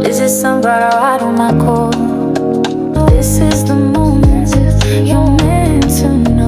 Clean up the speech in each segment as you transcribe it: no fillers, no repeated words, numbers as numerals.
Is it somebody right on my call? This is the moment you're meant to know.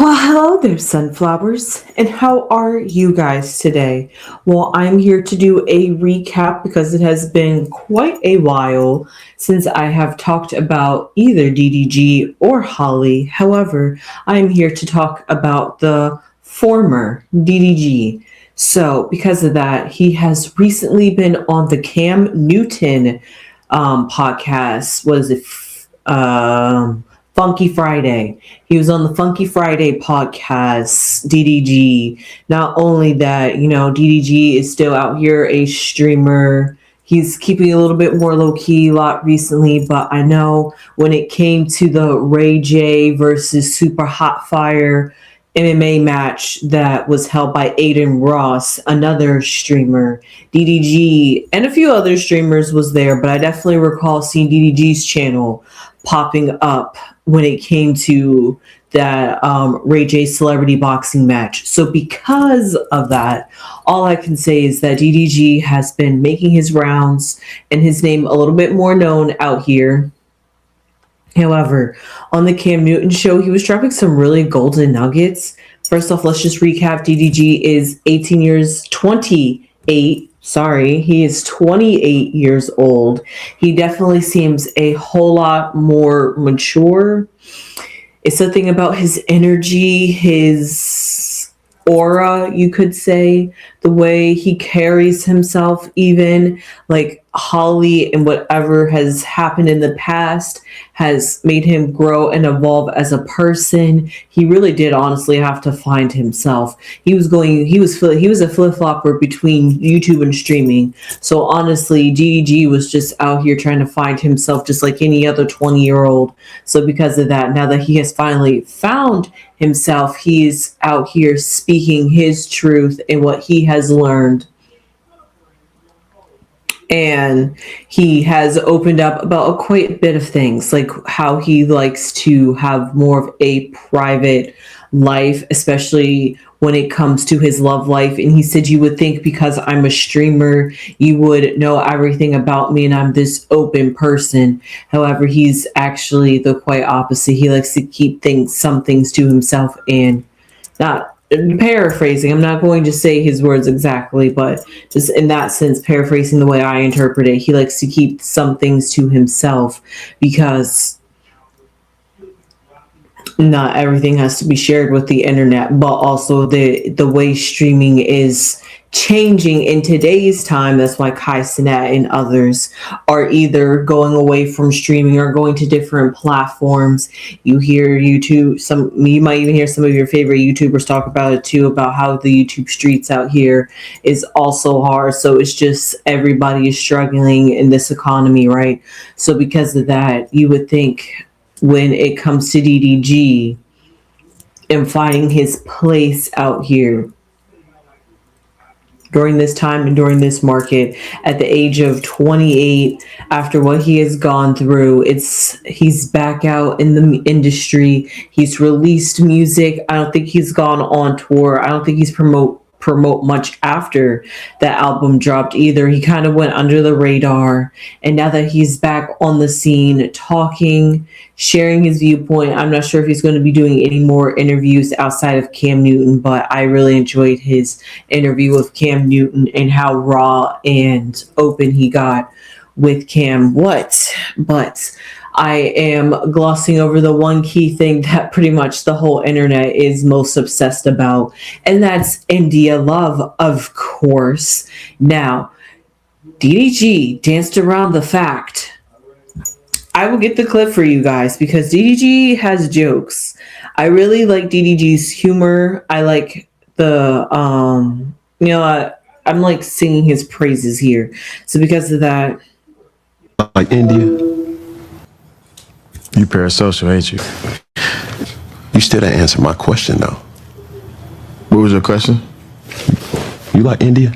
Well, hello there, sunflowers, and how are you guys today? Well, I'm here to do a recap because it has been quite a while since I have talked about either DDG or Holly. However, I'm here to talk about the former DDG. So, because of that, he has recently been on the Cam Newton podcast. Was it? Funky Friday. He was on the Funky Friday podcast, DDG. Not only that, DDG is still out here a streamer. He's keeping a little bit more low key a lot recently, but I know when it came to the Ray J versus Super Hot Fire MMA match that was held by Aiden Ross, another streamer, DDG, and a few other streamers was there, but I definitely recall seeing DDG's channel popping up when it came to that Ray J celebrity boxing match. So because of that, all I can say is that DDG has been making his rounds and his name a little bit more known out here. However, on the Cam Newton show, he was dropping some really golden nuggets. First off, let's just recap. DDG is 28. Sorry, he is 28 years old. He definitely seems a whole lot more mature. It's something about his energy, his aura, you could say, the way he carries himself, even like Holly and whatever has happened in the past has made him grow and evolve as a person. He really did honestly have to find himself. He was a flip-flopper between YouTube and streaming. So honestly, DDG was just out here trying to find himself just like any other 20-year-old. So because of that, now that he has finally found himself, he is out here speaking his truth and what he has learned. And he has opened up about quite a bit of things, like how he likes to have more of a private life, especially when it comes to his love life. And he said, you would think because I'm a streamer, you would know everything about me and I'm this open person. However, he's actually the quite opposite. He likes to keep some things to himself, and not paraphrasing. I'm not going to say his words exactly, but just in that sense, paraphrasing the way I interpret it, he likes to keep some things to himself because not everything has to be shared with the internet, but also the way streaming is changing in today's time. That's why Kai Cenat and others are either going away from streaming or going to different platforms. You hear YouTube, you might even hear some of your favorite YouTubers talk about it too, about how the YouTube streets out here is also hard. So it's just everybody is struggling in this economy, right? So because of that, you would think when it comes to DDG and finding his place out here during this time and during this market at the age of 28, after what he has gone through, he's back out in the industry. He's released music. I don't think he's gone on tour. I don't think he's promote much after that album dropped either. He kind of went under the radar, and now that he's back on the scene talking, sharing his viewpoint, I'm not sure if he's going to be doing any more interviews outside of Cam Newton, but I really enjoyed his interview with Cam Newton and how raw and open he got with Cam. But I am glossing over the one key thing that pretty much the whole internet is most obsessed about, and that's India Love, of course. Now, DDG danced around the fact. I will get the clip for you guys because DDG has jokes. I really like DDG's humor. I like I'm like singing his praises here. So because of that, like India, parasocial, ain't you? You still didn't answer my question, though. What was your question? You like India?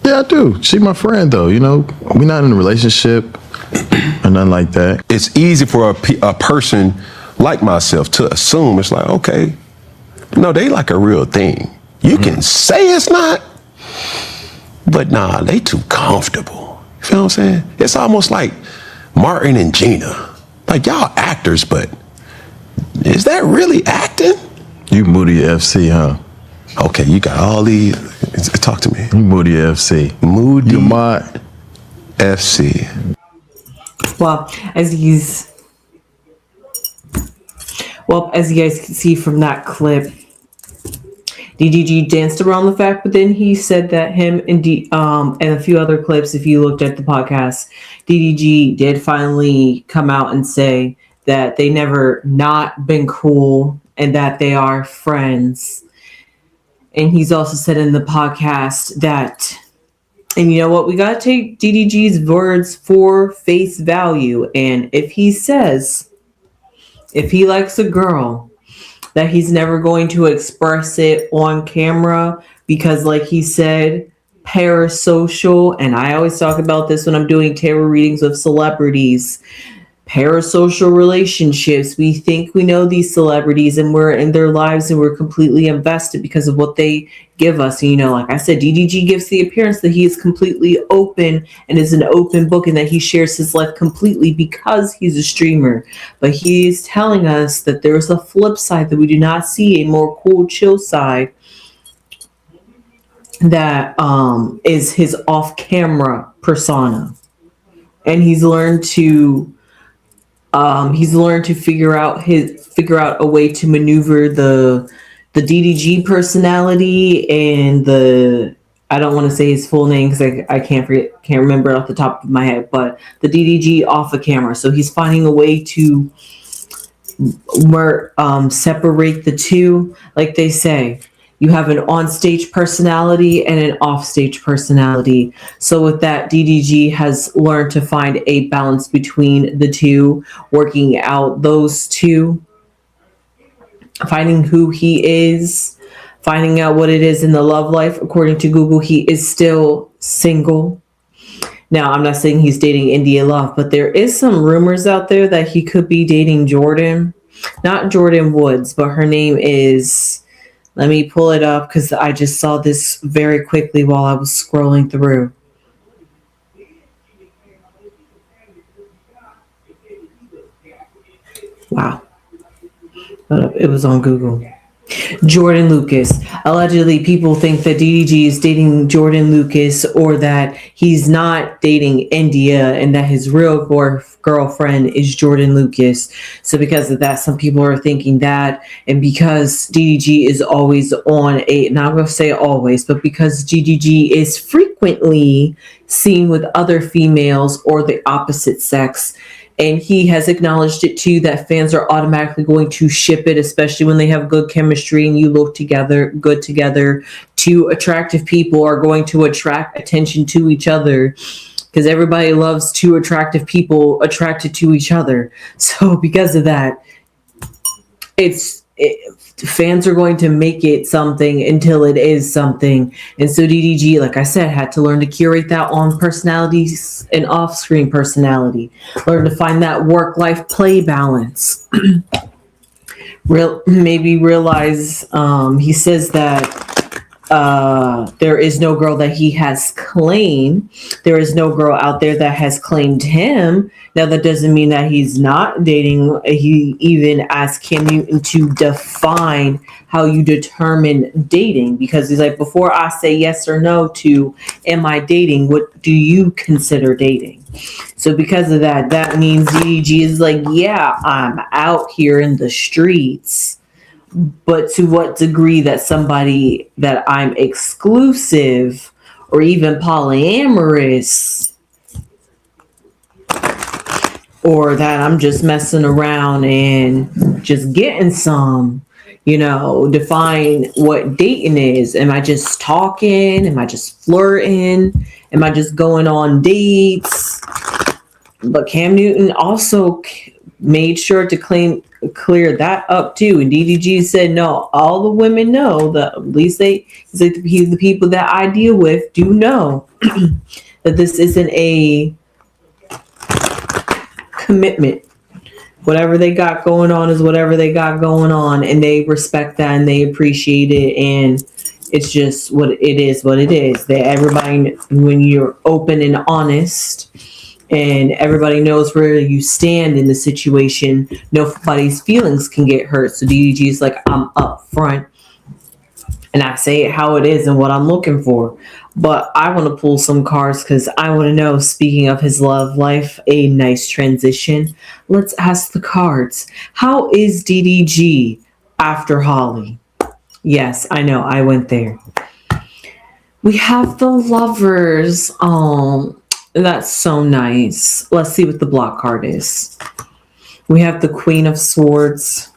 Yeah, I do. She my friend, though. You know, we not in a relationship or nothing like that. It's easy for a person like myself to assume it's like, okay, no, they like a real thing. You can say it's not, but nah, they too comfortable. You feel what I'm saying? It's almost like Martin and Gina. Like, y'all actors, but is that really acting? You Moody FC, huh? Okay, you got all these. Talk to me. You Moody FC. Moody You mod FC. Well, as you guys can see from that clip, DDG danced around the fact, but then he said that him and and a few other clips, if you looked at the podcast, DDG did finally come out and say that they never not been cool and that they are friends. And he's also said in the podcast that, and you know what, we got to take DDG's words for face value. And if he says, if he likes a girl, that he's never going to express it on camera because, like he said, parasocial, and I always talk about this when I'm doing tarot readings of celebrities, parasocial relationships. We think we know these celebrities and we're in their lives and we're completely invested because of what they give us. And, you know, like I said, DDG gives the appearance that he is completely open and is an open book and that he shares his life completely because he's a streamer. But he is telling us that there's a flip side that we do not see, a more cool, chill side that is his off-camera persona. And he's learned to figure out a way to maneuver the DDG personality and I don't want to say his full name because I can't remember it off the top of my head, but the DDG off of camera. So he's finding a way to separate the two. Like they say, you have an on-stage personality and an off-stage personality. So with that, DDG has learned to find a balance between the two, working out those two, finding who he is, finding out what it is in the love life. According to Google, he is still single. Now, I'm not saying he's dating India Love, but there is some rumors out there that he could be dating Jordan. Not Jordan Woods, but her name is... Let me pull it up because I just saw this very quickly while I was scrolling through. Wow. It was on Google. Jordan Lucas. Allegedly, people think that DDG is dating Jordan Lucas or that he's not dating India and that his real girlfriend is Jordan Lucas. So because of that, some people are thinking that. And because DDG is always on not going to say always, but because DDG is frequently seen with other females or the opposite sex, and he has acknowledged it too, that fans are automatically going to ship it, especially when they have good chemistry and you look good together. Two attractive people are going to attract attention to each other because everybody loves two attractive people attracted to each other. So because of that, fans are going to make it something until it is something. And so DDG, like I said, had to learn to curate that on personalities and off-screen personality. Learn to find that work-life play balance. Maybe realize, he says that there is no girl that he has claimed. There is no girl out there that has claimed him. Now, that doesn't mean that he's not dating. He even asked Cam Newton to define how you determine dating, because he's like, before I say yes or no to am I dating, what do you consider dating? So because of that, that means DDG is like, yeah, I'm out here in the streets, but to what degree that somebody that I'm exclusive or even polyamorous, or that I'm just messing around and just getting some, define what dating is. Am I just talking? Am I just flirting? Am I just going on dates? But Cam Newton also made sure to clear that up too. And DDG said, no, all the women know that, at least he's like, the people that I deal with do know that this isn't a commitment. Whatever they got going on is whatever they got going on, and they respect that and they appreciate it, and it's just what it is. That everybody, when you're open and honest, and everybody knows where you stand in the situation, nobody's feelings can get hurt. So DDG is like, I'm up front, and I say it how it is and what I'm looking for. But I want to pull some cards because I want to know, speaking of his love life, a nice transition. Let's ask the cards. How is DDG after Holly? Yes, I know, I went there. We have the Lovers. That's so nice. Let's see what the block card is. We have the Queen of Swords.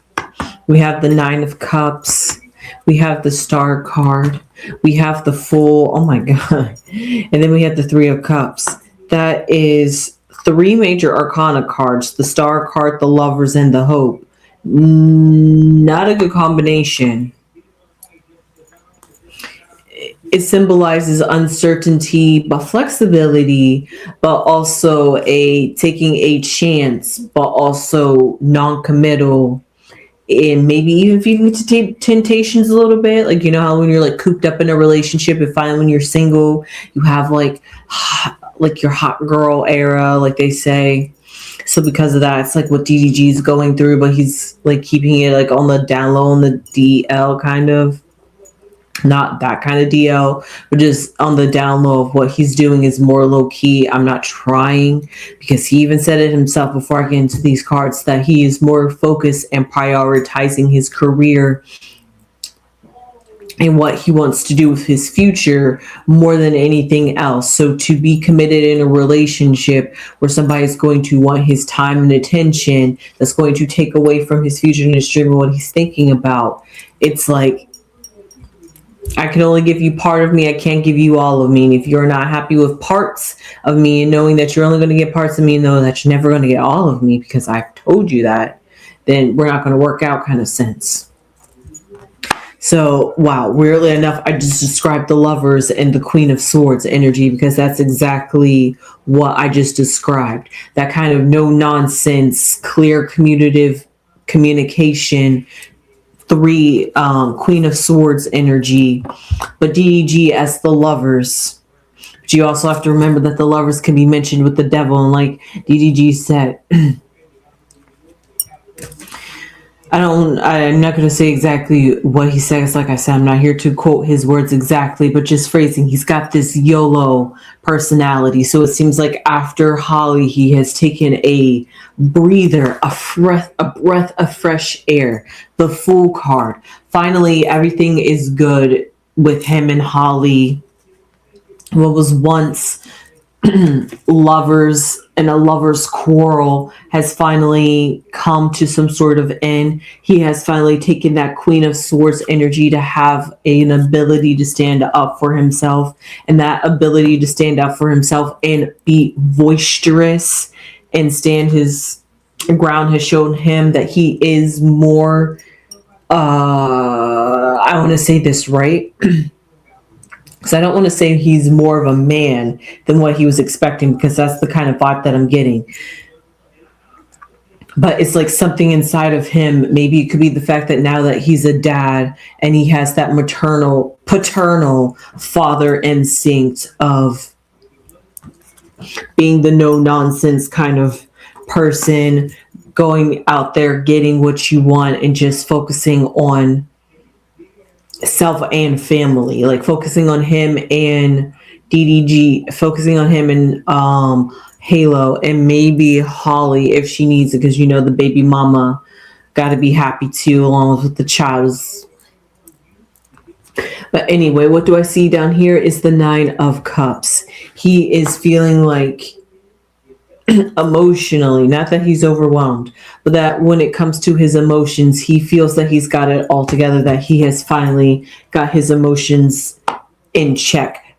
We have the Nine of Cups. We have the Star card. We have the Fool. Oh my God. And then we have the Three of Cups. That is 3 major arcana cards. The Star card, the Lovers, and the Hope. Not a good combination. It symbolizes uncertainty, but flexibility, but also taking a chance, but also non-committal, and maybe even feeding to temptations a little bit. Like, you know how when you're like cooped up in a relationship, and finally when you're single, you have like your hot girl era, like they say. So because of that, it's like what DDG is going through, but he's like keeping it like on the down low, on the DL kind of. Not that kind of DL, but just on the down low of what he's doing is more low key. I'm not trying, because he even said it himself before I get into these cards, that he is more focused and prioritizing his career and what he wants to do with his future more than anything else. So to be committed in a relationship where somebody's going to want his time and attention, that's going to take away from his future and his dream and what he's thinking about, it's like, I can only give you part of me. I can't give you all of me. And if you're not happy with parts of me and knowing that you're only going to get parts of me and knowing that you're never going to get all of me because I've told you that, then we're not going to work out kind of sense. So, wow, weirdly enough, I just described the Lovers and the Queen of Swords energy because that's exactly what I just described. That kind of no-nonsense, clear communication, 3 Queen of Swords energy, but DDG as the Lovers. But you also have to remember that the Lovers can be mentioned with the devil, and like DDG said, I'm not going to say exactly what he says. Like I said, I'm not here to quote his words exactly, but just phrasing. He's got this YOLO personality. So it seems like after Holly, he has taken a breather, a breath of fresh air. The Fool card. Finally, everything is good with him and Holly. What was once lovers and a lover's quarrel has finally come to some sort of end. He has finally taken that Queen of Swords energy to have an ability to stand up for himself, and that ability to stand up for himself and be boisterous and stand his ground has shown him that he is more I want to say this right. Because I don't want to say he's more of a man than what he was expecting, because that's the kind of vibe that I'm getting. But it's like something inside of him. Maybe it could be the fact that now that he's a dad and he has that paternal father instinct of being the no-nonsense kind of person, going out there, getting what you want, and just focusing on self and family, like focusing on him and DDG, focusing on him and Halo, and maybe Holly if she needs it, because you know the baby mama got to be happy too, along with the child. But anyway, what do I see down here is the 9 of Cups. He is feeling like emotionally, not that he's overwhelmed, but that when it comes to his emotions, he feels that he's got it all together, that he has finally got his emotions in check.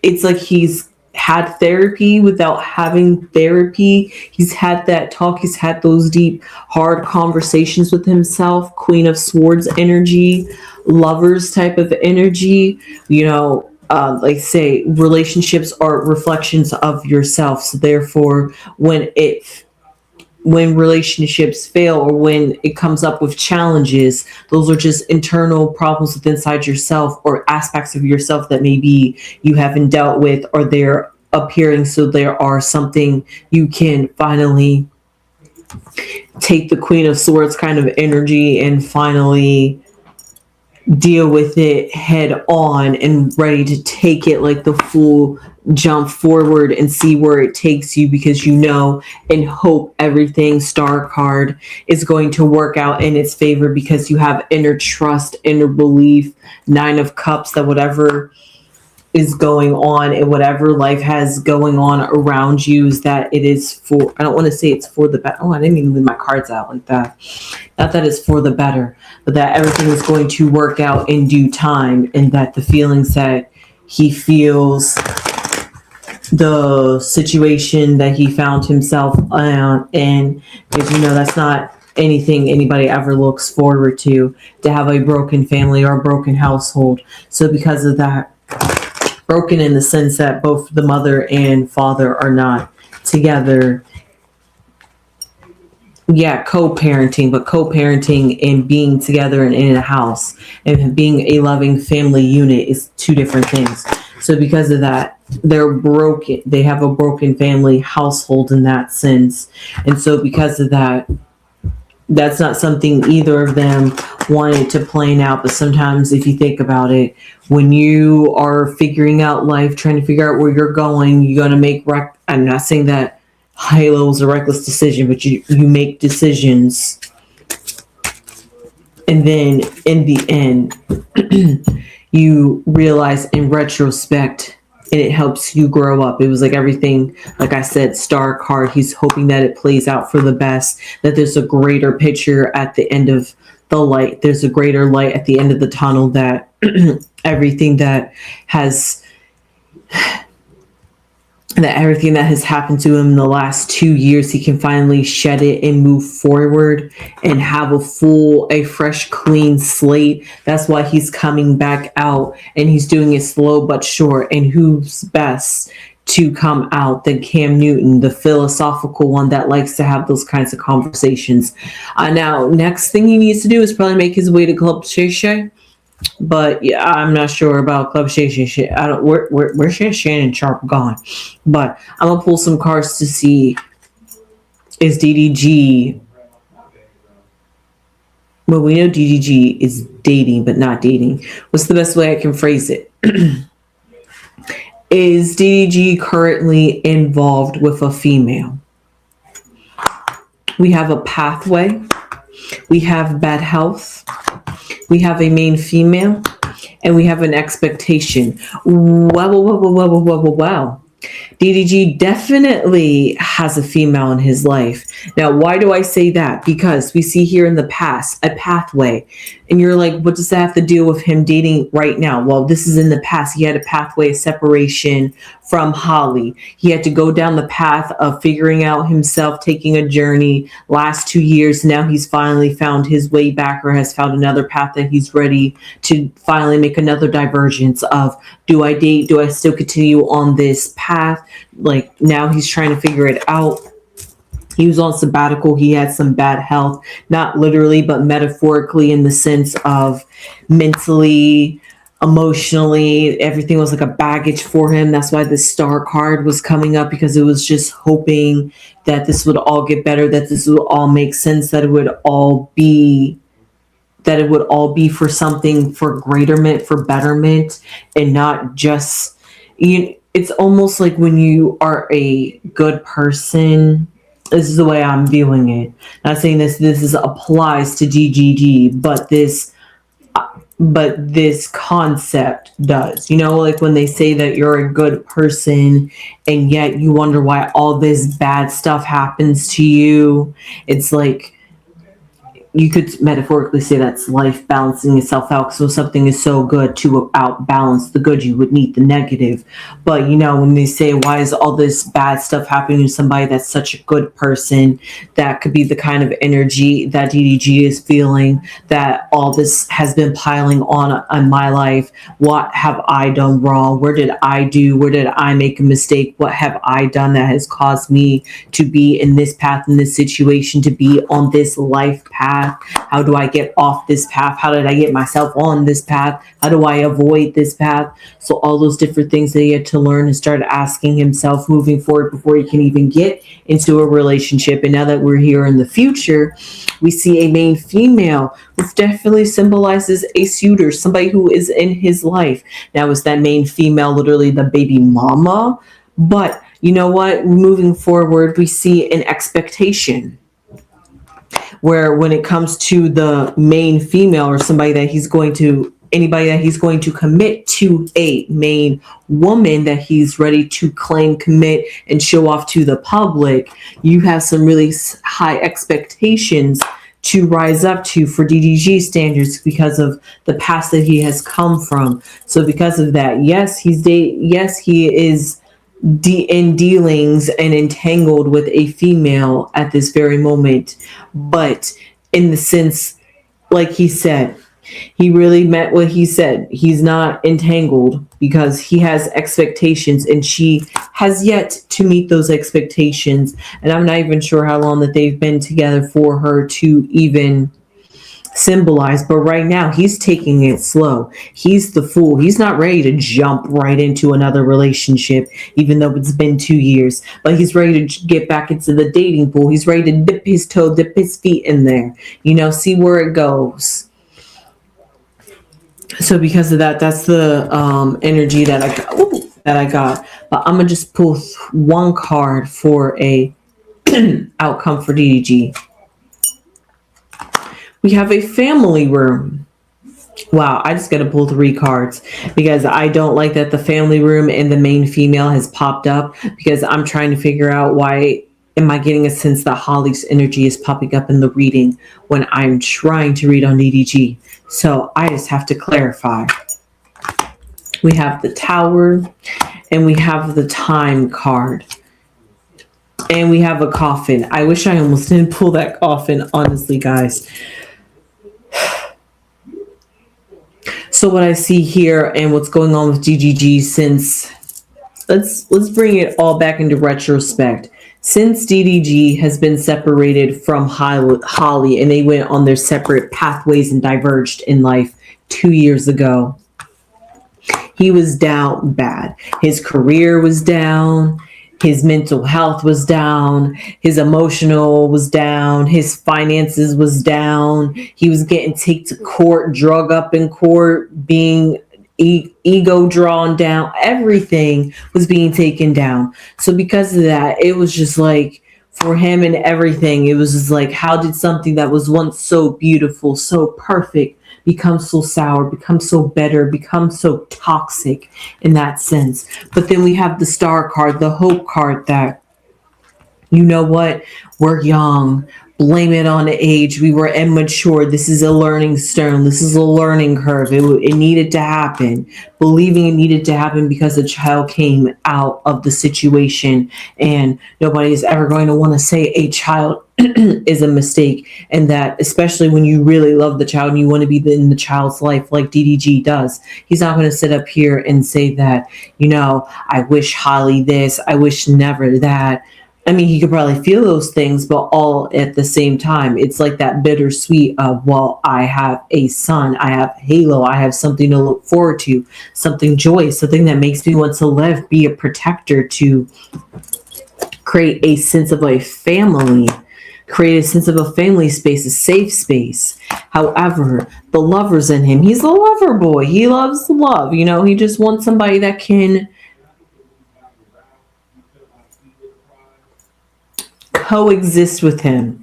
It's like he's had therapy without having therapy. He's had that talk. He's had those deep, hard conversations with himself. Queen of Swords energy, lovers type of energy. Like say, relationships are reflections of yourself. So therefore, when relationships fail or when it comes up with challenges, those are just internal problems within inside yourself or aspects of yourself that maybe you haven't dealt with, or they're appearing. So there are something you can finally take the Queen of Swords kind of energy and finally deal with it head on and ready to take it like the full jump forward and see where it takes you, because and hope everything Star card is going to work out in its favor, because you have inner trust, inner belief. 9 of Cups, that whatever is going on and whatever life has going on around you, is that it is for, I don't want to say it's for the better. Oh, I didn't even leave my cards out like that. Not that it's for the better, but that everything is going to work out in due time, and that the feelings that he feels, the situation that he found himself in, because that's not anything anybody ever looks forward to have a broken family or a broken household. So because of that, broken in the sense that both the mother and father are not together. Yeah, co-parenting, but co-parenting and being together and in a house and being a loving family unit is 2 different things. So because of that, they're broken. They have a broken family household in that sense. And so because of that, that's not something either of them wanted to plan out. But sometimes if you think about it, when you are figuring out life, trying to figure out where you're going, you're going to make I'm not saying that Halo is a reckless decision, but you make decisions. And then in the end, you realize in retrospect, and it helps you grow up. It was like everything, like I said, Star card, he's hoping that it plays out for the best, that there's a greater picture at the end of the light. There's a greater light at the end of the tunnel, that everything that has happened to him in the last 2 years, he can finally shed it and move forward and have a fresh, clean slate. That's why he's coming back out, and he's doing it slow but sure. And who's best to come out than Cam Newton, the philosophical one that likes to have those kinds of conversations. Now, next thing he needs to do is probably make his way to Club Shay Shay. But yeah, I'm not sure about Club Shay Shay. I don't. Where's Shannon Sharp gone? But I'm gonna pull some cards to see, is DDG. Well, we know DDG is dating, but not dating. What's the best way I can phrase it? Is DDG currently involved with a female? We have a pathway. We have bad health. We have a main female, and we have an expectation. Wow. DDG definitely has a female in his life. Now, why do I say that? Because we see here in the past a pathway, and you're like, what does that have to do with him dating right now? Well, this is in the past. He had a pathway of separation from Holly. He had to go down the path of figuring out himself, taking a journey. Last 2 years, now he's finally found his way back, or has found another path that he's ready to finally make another divergence of, do I date? Do I still continue on this path? Like, now he's trying to figure it out. He was on sabbatical. He had some bad health, not literally, but metaphorically, in the sense of mentally, emotionally, everything was like a baggage for him. That's why the Star card was coming up, because it was just hoping that this would all get better, that this would all make sense, that it would all be for something, for greaterment, for betterment, and not just, it's almost like when you are a good person. This is the way I'm viewing it. Not saying this applies to DGG, but this concept does. Like when they say that you're a good person and yet you wonder why all this bad stuff happens to you. It's like you could metaphorically say that's life balancing itself out. So something is so good to outbalance the good, you would need the negative. But when they say, why is all this bad stuff happening to somebody that's such a good person? That could be the kind of energy that DDG is feeling, that all this has been piling on my life. What have I done wrong? Where did I make a mistake? What have I done that has caused me to be in this path, in this situation, to be on this life path? How do I get off this path? How did I get myself on this path? How do I avoid this path? So all those different things that he had to learn and start asking himself moving forward before he can even get into a relationship. And now that we're here in the future, we see a main female, which definitely symbolizes a suitor, somebody who is in his life. Now, is that main female literally the baby mama? But you know what? Moving forward, we see an expectation, where when it comes to the main female, or anybody that he's going to commit to, a main woman that he's ready to claim, commit, and show off to the public, you have some really high expectations to rise up to for DDG standards because of the past that he has come from. So because of that, yes, he is in dealings and entangled with a female at this very moment. But in the sense, like he said, he really meant what he said. He's not entangled because he has expectations, and she has yet to meet those expectations. And I'm not even sure how long that they've been together for her to even symbolize. But right now, he's taking it slow. He's the fool. He's not ready to jump right into another relationship, even though it's been 2 years. But he's ready to get back into the dating pool. He's ready to dip his feet in there. See where it goes. So because of that, that's the energy that I got. But I'm gonna just pull one card for a outcome for DDG. We have a family room. Wow, I just got to pull 3 cards because I don't like that the family room and the main female has popped up, because I'm trying to figure out why am I getting a sense that Holly's energy is popping up in the reading when I'm trying to read on DDG. So I just have to clarify. We have the Tower, and we have the Time card. And we have a coffin. I wish I almost didn't pull that coffin, honestly, guys. So what I see here and what's going on with DDG, since let's bring it all back into retrospect. Since DDG has been separated from Holly and they went on their separate pathways and diverged in life 2 years ago, he was down bad. His career was down. His mental health was down. His emotional was down. His finances was down. He was getting taken to court, drug up in court, being ego drawn down. Everything was being taken down. So because of that, it was just like, for him and everything, it was just like, how did something that was once so beautiful, so perfect, become so sour, become so bitter, become so toxic in that sense? But then we have the Star card, the Hope card, that, you know what, we're young, blame it on the age, we were immature, this is a learning stone, this is a learning curve, it needed to happen. Believing it needed to happen because a child came out of the situation, and nobody is ever going to want to say a child is a mistake, and that especially when you really love the child and you want to be in the child's life like DDG does, he's not going to sit up here and say that, I wish Holly this, I wish never that. I mean, he could probably feel those things, but all at the same time, it's like that bittersweet of, well, I have a son, I have Halo, I have something to look forward to, something joyous, something that makes me want to live, be a protector, to create a sense of a family, create a sense of a family space, a safe space. However, the lover's in him. He's a lover boy. He loves love. He just wants somebody that can coexist with him.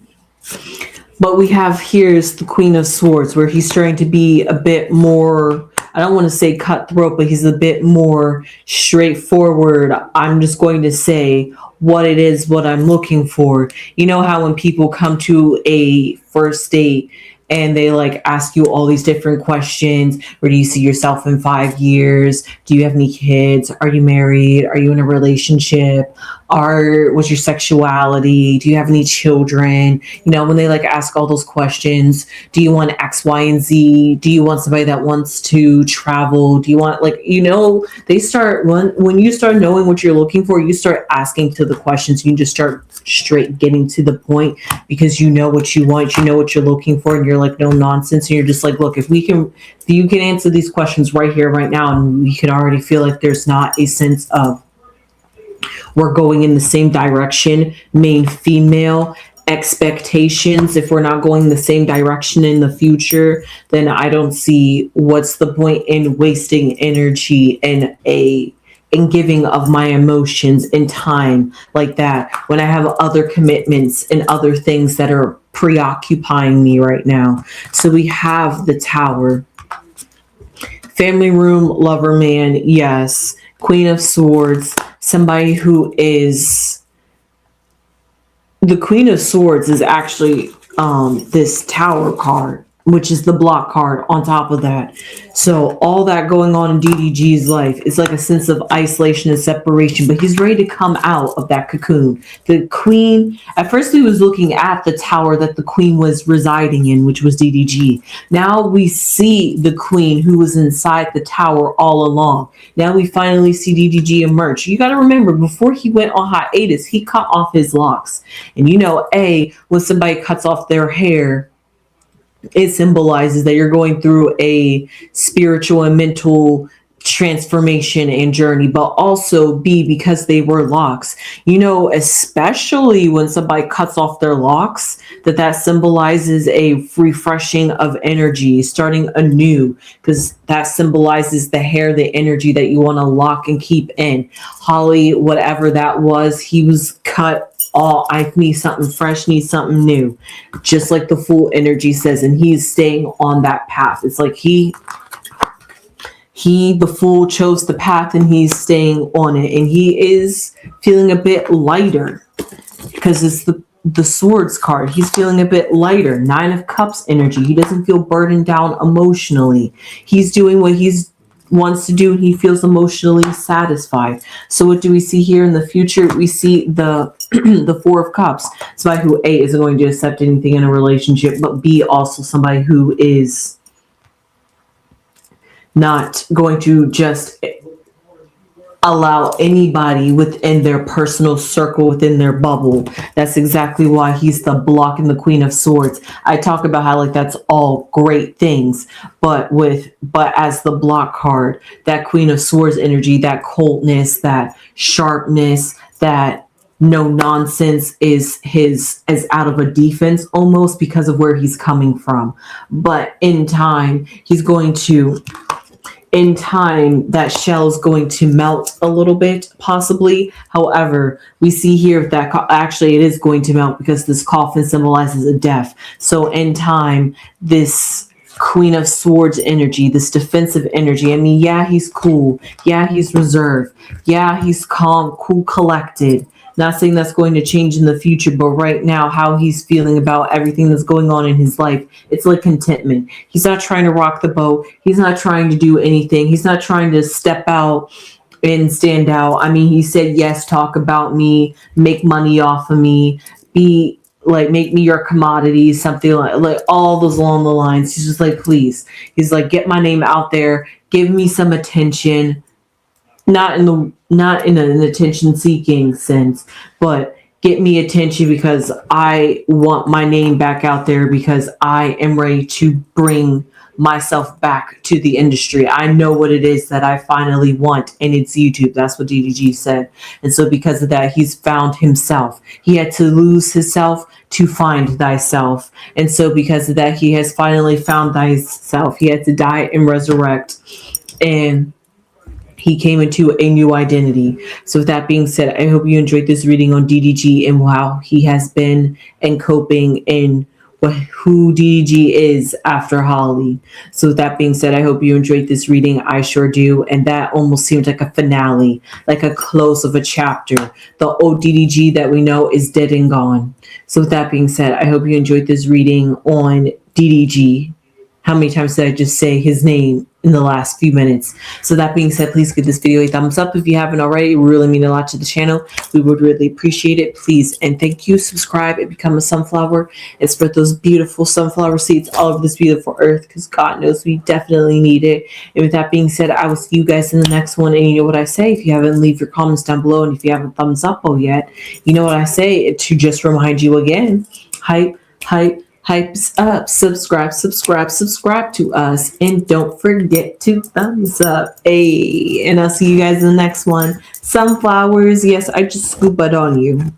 But we have here's the Queen of Swords, where he's trying to be a bit more, I don't want to say cutthroat, but he's a bit more straightforward. I'm just going to say what it is, what I'm looking for. You know how when people come to a first date and they like ask you all these different questions: where do you see yourself in 5 years? Do you have any kids? Are you married? Are you in a relationship? What's your sexuality? Do you have any children? You know, when they like ask all those questions, do you want X, Y, and Z? Do you want somebody that wants to travel? Do you want, like, you know, they start when you start knowing what you're looking for, you start asking to the questions. You just start straight getting to the point, because you know what you want, you know what you're looking for, and you're like, no nonsense. And you're just like, look, if you can answer these questions right here, right now, and we can already feel like there's not a sense of we're going in the same direction, main female expectations. If we're not going the same direction in the future, then I don't see what's the point in wasting energy and giving of my emotions and time like that, when I have other commitments and other things that are preoccupying me right now. So we have the Tower. Family room, lover man, yes. Queen of Swords, somebody who is... The Queen of Swords is actually this Tower card, which is the block card on top of that. So all that going on in DDG's life is like a sense of isolation and separation, but he's ready to come out of that cocoon. The Queen, at first he was looking at the tower that the Queen was residing in, which was DDG. Now we see the Queen who was inside the tower all along. Now we finally see DDG emerge. You got to remember, before he went on hiatus, he cut off his locks. And you know, when somebody cuts off their hair, it symbolizes that you're going through a spiritual and mental transformation and journey, but also B, because they were locks. You know, especially when somebody cuts off their locks, that symbolizes a refreshing of energy, starting anew, because that symbolizes the hair, the energy that you want to lock and keep in. Holly, whatever that was, he was cut. I need something fresh, need something new. Just like the Fool energy says, and he's staying on that path. It's like the Fool chose the path and he's staying on it. And he is feeling a bit lighter, because it's the Swords card. He's feeling a bit lighter. 9 of Cups energy. He doesn't feel burdened down emotionally. He's doing what he's wants to do, and he feels emotionally satisfied. So what do we see here in the future? We see the the 4 of Cups, somebody who A, isn't going to accept anything in a relationship, but B, also somebody who is not going to just allow anybody within their personal circle, within their bubble. That's exactly why he's the block and the Queen of Swords. I talk about how like that's all great things, but as the block card, that Queen of Swords energy, that coldness, that sharpness, that no nonsense is out of a defense almost, because of where he's coming from. But in time, that shell is going to melt a little bit, possibly. However, we see here that actually it is going to melt, because this coffin symbolizes a death. So in time, this Queen of Swords energy, this defensive energy, I mean, yeah, he's cool. Yeah, he's reserved. Yeah, he's calm, cool, collected. Not saying that's going to change in the future, but right now, how he's feeling about everything that's going on in his life, it's like contentment. He's not trying to rock the boat. He's not trying to do anything. He's not trying to step out and stand out. I mean, he said, yes, talk about me, make money off of me, be like, make me your commodity, something like all those along the lines. He's just like, please. He's like, get my name out there, give me some attention. Not in an attention seeking sense, but get me attention, because I want my name back out there, because I am ready to bring myself back to the industry. I know what it is that I finally want, and it's YouTube. That's what DDG said. And so because of that, he's found himself. He had to lose himself to find thyself. And so because of that, he has finally found thyself. He had to die and resurrect, and he came into a new identity. So with that being said, I hope you enjoyed this reading on DDG and how he has been and coping and who DDG is after Holly. So with that being said, I hope you enjoyed this reading. I sure do. And that almost seemed like a finale, like a close of a chapter. The old DDG that we know is dead and gone. So with that being said, I hope you enjoyed this reading on DDG. How many times did I just say his name in the last few minutes? So that being said, please give this video a thumbs up if you haven't already. It would really mean a lot to the channel. We would really appreciate it. Please and thank you. Subscribe and become a sunflower and spread those beautiful sunflower seeds all over this beautiful earth, because God knows we definitely need it. And with that being said, I will see you guys in the next one. And you know what I say, if you haven't, leave your comments down below. And if you haven't thumbs up yet, you know what I say, to just remind you again, hype, hypes up, subscribe to us, and don't forget to thumbs up. And I'll see you guys in the next one. Sunflowers, yes, I just scoop it on you.